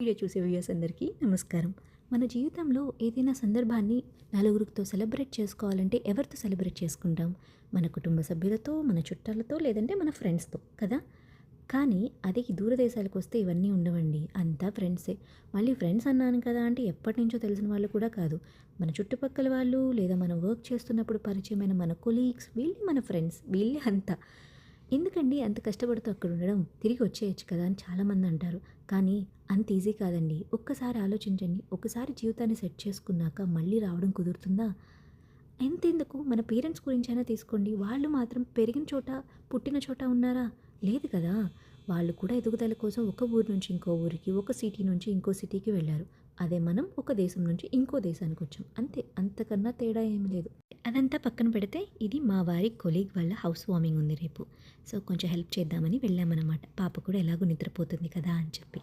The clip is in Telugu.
వీడియో చూసే వ్యూయర్స్ అందరికీ నమస్కారం. మన జీవితంలో ఏదైనా సందర్భాన్ని నలుగురితో సెలబ్రేట్ చేసుకోవాలంటే ఎవరితో సెలబ్రేట్ చేసుకుంటాం? మన కుటుంబ సభ్యులతో, మన చుట్టాలతో లేదంటే మన ఫ్రెండ్స్‌తో కదా! కానీ అదే ఈ దూరదేశాలకు వస్తే ఇవన్నీ ఉండవండి. అంతా ఫ్రెండ్సే. మళ్ళీ ఫ్రెండ్స్ అన్నాను కదా అంటే ఎప్పటినుంచో తెలిసిన వాళ్ళు కూడా కాదు. మన చుట్టుపక్కల వాళ్ళు లేదా మనం వర్క్ చేస్తున్నప్పుడు పరిచయమైన మన కొలీగ్స్ వీళ్ళే మన ఫ్రెండ్స్. వీళ్ళే అంతా. ఎందుకండి అంత కష్టపడుతూ అక్కడ ఉండడం? తిరిగి వచ్చేయొచ్చు కదా అని చాలామంది అంటారు. కానీ అంత ఈజీ కాదండి. ఒక్కసారి ఆలోచించండి. ఒకసారి జీవితాన్ని సెట్ చేసుకున్నాక మళ్ళీ రావడం కుదురుతుందా? ఎంతెందుకు మన పేరెంట్స్ గురించైనా తీసుకోండి. వాళ్ళు మాత్రం పెరిగిన చోట, పుట్టిన చోట ఉన్నారా? లేదు కదా! వాళ్ళు కూడా ఎదుగుదల కోసం ఒక ఊరు నుంచి ఇంకో ఊరికి, ఒక సిటీ నుంచి ఇంకో సిటీకి వెళ్లారు. అదే మనం ఒక దేశం నుంచి ఇంకో దేశానికొచ్చాం. అంతే. అంతకన్నా తేడా ఏమి లేదు. అదంతా పక్కన పెడితే ఇది మా వారి కొలీగ్ వాళ్ళ హౌస్ వార్మింగ్ ఉంది రేపు. సో, కొంచెం హెల్ప్ చేద్దామని వెళ్ళామనమాట. పాప కూడా ఎలాగో నిద్రపోతుంది కదా అని చెప్పి.